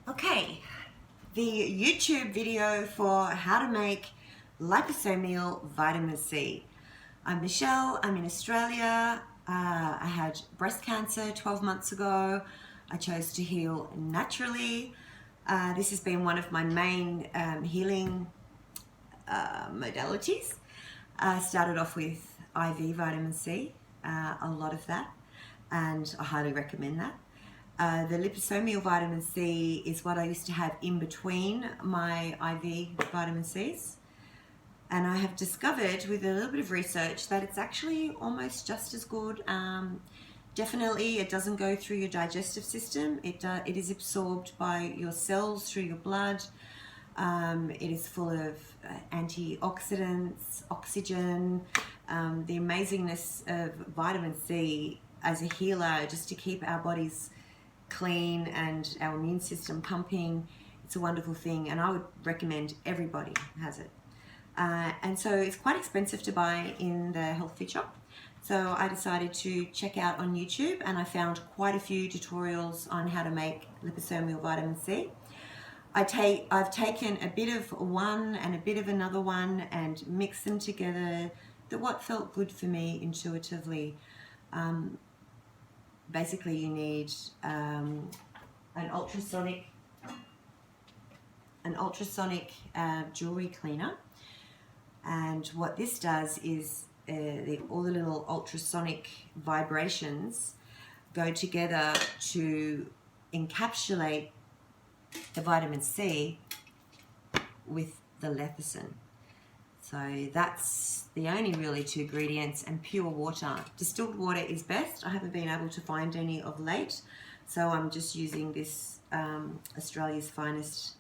Okay, the YouTube video for how to make liposomal vitamin C. I'm Michelle, I'm in Australia. I had breast cancer 12 months ago. I chose to heal naturally. This has been one of my main healing modalities. Started off with IV vitamin C, a lot of that, and I highly recommend that. The liposomal vitamin C is what I used to have in between my IV vitamin Cs. And I have discovered with a little bit of research that it's actually almost just as good. Definitely, it doesn't go through your digestive system. It is absorbed by your cells through your blood. It is full of antioxidants, oxygen, the amazingness of vitamin C as a healer, just to keep our bodies clean and our immune system pumping. It's a wonderful thing, and I would recommend everybody has it. And so it's quite expensive to buy in the health food shop. So I decided to check out on YouTube, and I found quite a few tutorials on how to make liposomal vitamin C. I've taken a bit of one and a bit of another one and mixed them together. What felt good for me intuitively. Basically, you need an ultrasonic jewelry cleaner, and what this does is all the little ultrasonic vibrations go together to encapsulate the vitamin C with the lecithin. So that's the only really two ingredients, and pure water. Distilled water is best. I haven't been able to find any of late, so I'm just using this Australia's finest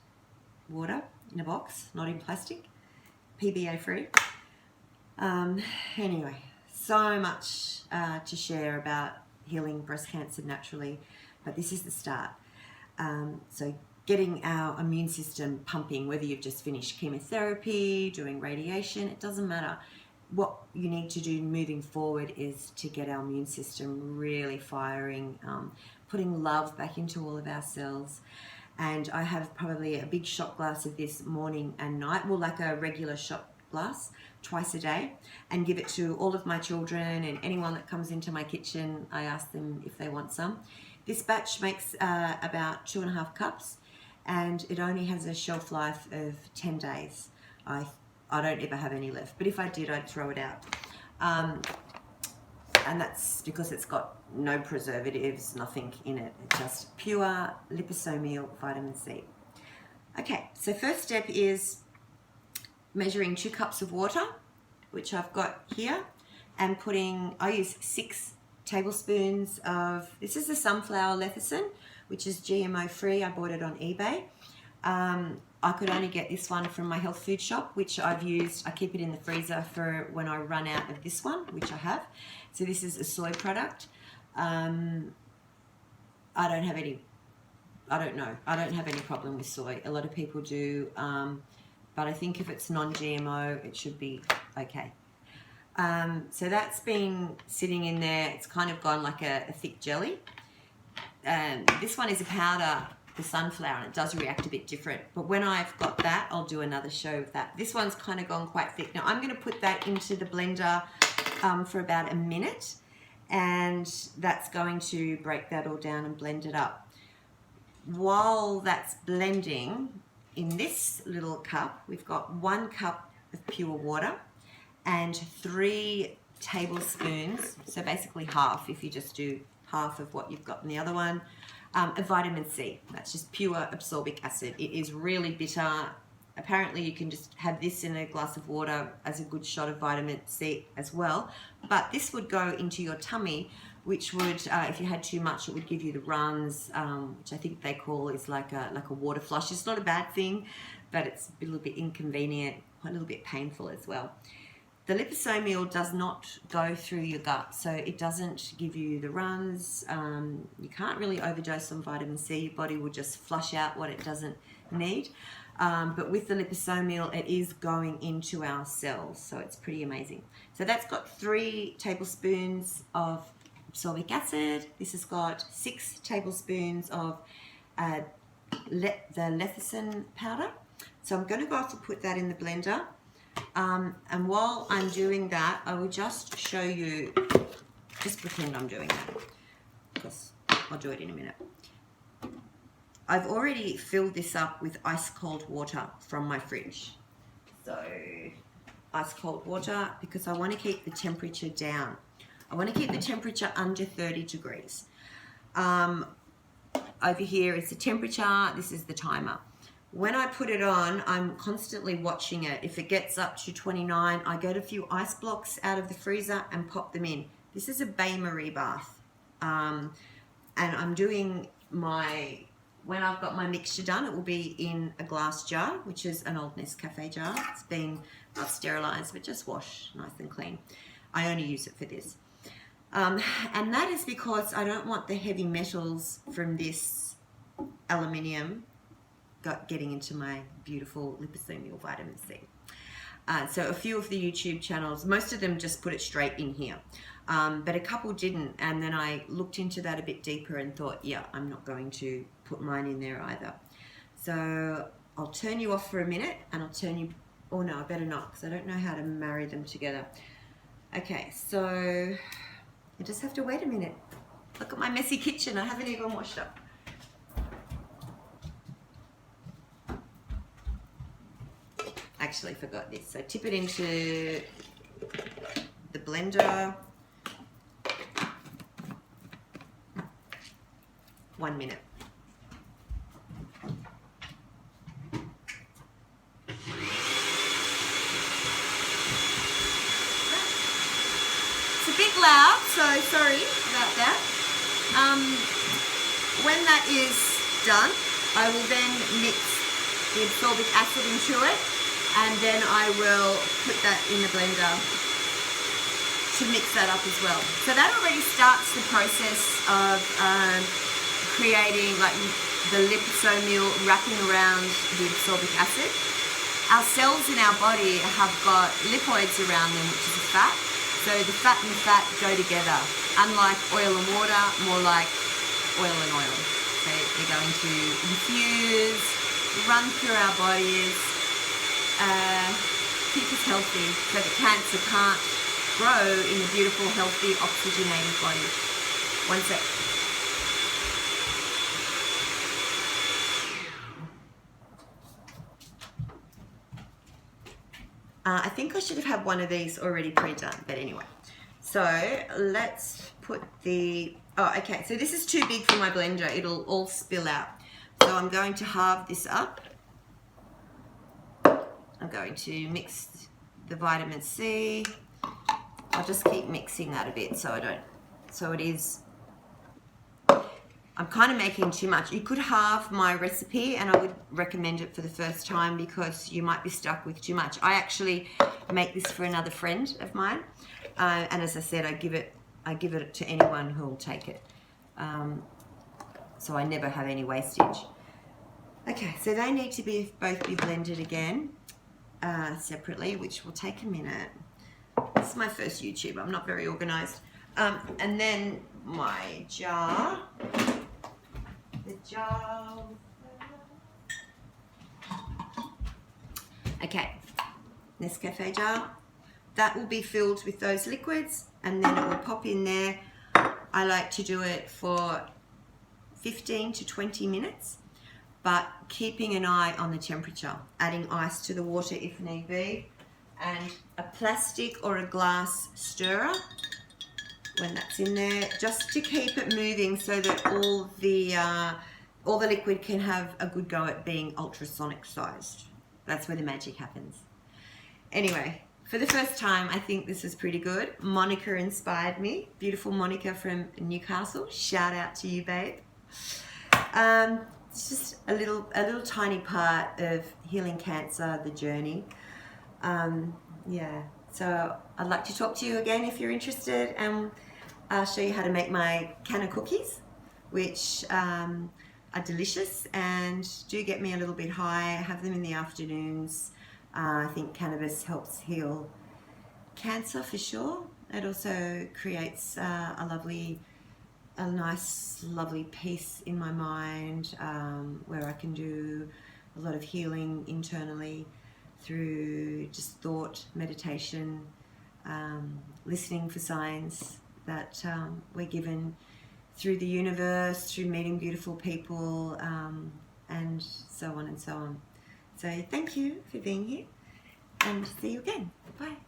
water in a box, not in plastic, PBA free. Anyway, so much to share about healing breast cancer naturally, but this is the start. So getting our immune system pumping, whether you've just finished chemotherapy, doing radiation, it doesn't matter. What you need to do moving forward is to get our immune system really firing, putting love back into all of our cells. And I have probably a big shot glass of this morning and night, well, like a regular shot glass, twice a day, and give it to all of my children and anyone that comes into my kitchen. I ask them if they want some. This batch makes about 2.5 cups, and it only has a shelf life of 10 days. I don't ever have any left, but if I did, I'd throw it out. And that's because it's got no preservatives, nothing in it. It's just pure liposomal vitamin C. Okay, so first step is measuring 2 cups of water, which I've got here, and I use 6 tablespoons of, this is the sunflower lecithin, which is GMO free. I bought it on eBay. I could only get this one from my health food shop, which I've used. I keep it in the freezer for when I run out of this one, which I have. So this is a soy product. I don't have any problem with soy. A lot of people do, but I think if it's non-GMO, it should be okay. So that's been sitting in there. It's kind of gone like a thick jelly. This one is a powder, the sunflower, and it does react a bit different. But when I've got that, I'll do another show of that. This one's kind of gone quite thick. Now I'm going to put that into the blender for about a minute, and that's going to break that all down and blend it up. While that's blending, in this little cup, we've got 1 cup of pure water and 3 tablespoons, so basically half, if you just do half of what you've got in the other one, of vitamin C. That's just pure absorbic acid. It is really bitter. Apparently you can just have this in a glass of water as a good shot of vitamin C as well, but this would go into your tummy, which would, if you had too much, it would give you the runs, which I think they call is like a water flush. It's not a bad thing, but it's a little bit inconvenient, a little bit painful as well. The liposomal does not go through your gut, so it doesn't give you the runs. You can't really overdose on vitamin C. Your body will just flush out what it doesn't need. But with the liposomal, it is going into our cells, so it's pretty amazing. So that's got 3 tablespoons of absorbic acid. This has got 6 tablespoons of lecithin powder. So I'm going to go off and put that in the blender. And while I'm doing that, I will just show you, just pretend I'm doing that, because I'll do it in a minute. I've already filled this up with ice cold water from my fridge. So ice cold water, because I want to keep the temperature down. I want to keep the temperature under 30 degrees. Over here is the temperature, this is the timer. When I put it on, I'm constantly watching it. If it gets up to 29, I get a few ice blocks out of the freezer and pop them in. This is a bain-marie bath. And I'm doing when I've got my mixture done, it will be in a glass jar, which is an old Nescafe jar. It's been not sterilised, but just washed nice and clean. I only use it for this. And that is because I don't want the heavy metals from this aluminium getting into my beautiful liposomal vitamin C. So a few of the YouTube channels, most of them just put it straight in here, but a couple didn't, and then I looked into that a bit deeper and thought, yeah, I'm not going to put mine in there either. So I'll turn you off for a minute, and I'll turn you, oh no, I better not, because I don't know how to marry them together. Okay, so I just have to wait a minute. Look at my messy kitchen, I haven't even washed up. Actually forgot this. So tip it into the blender. 1 minute. It's a bit loud, so sorry about that. When that is done, I will then mix the absorbic acid into it, and then I will put that in the blender to mix that up as well. So that already starts the process of creating like the liposomal wrapping around the absorbic acid. Our cells in our body have got lipoids around them, which is a fat. So the fat and the fat go together. Unlike oil and water, more like oil and oil. So they're going to infuse, run through our bodies, keep us healthy so that cancer can't grow in a beautiful, healthy, oxygenated body. One sec. I think I should have had one of these already pre-done, but anyway. So let's put the, oh, okay, so this is too big for my blender. It'll all spill out. So I'm going to halve this up. I'm going to mix the vitamin C. I'll just keep mixing that a bit so I don't, so it is, I'm kind of making too much. You could halve my recipe, and I would recommend it for the first time because you might be stuck with too much. I actually make this for another friend of mine, and as I said, I give it to anyone who will take it. So I never have any wastage. Okay, so they need to both be blended again separately, which will take a minute. This is my first YouTube. I'm not very organized. And then my jar. The jar. Okay, Nescafe jar. That will be filled with those liquids, and then it will pop in there. I like to do it for 15 to 20 minutes, but keeping an eye on the temperature, adding ice to the water if need be, and a plastic or a glass stirrer when that's in there, just to keep it moving so that all the liquid can have a good go at being ultrasonic sized. That's where the magic happens. Anyway, for the first time, I think this is pretty good. Monica inspired me. Beautiful Monica from Newcastle. Shout out to you, babe. It's just a little tiny part of healing cancer, the journey. Yeah, so I'd like to talk to you again if you're interested, and I'll show you how to make my canna cookies, which are delicious and do get me a little bit high. I have them in the afternoons. I think cannabis helps heal cancer for sure. It also creates a lovely a nice, lovely peace in my mind, where I can do a lot of healing internally through just thought, meditation, listening for signs that we're given through the universe, through meeting beautiful people, and so on and so on. So thank you for being here, and see you again. Bye.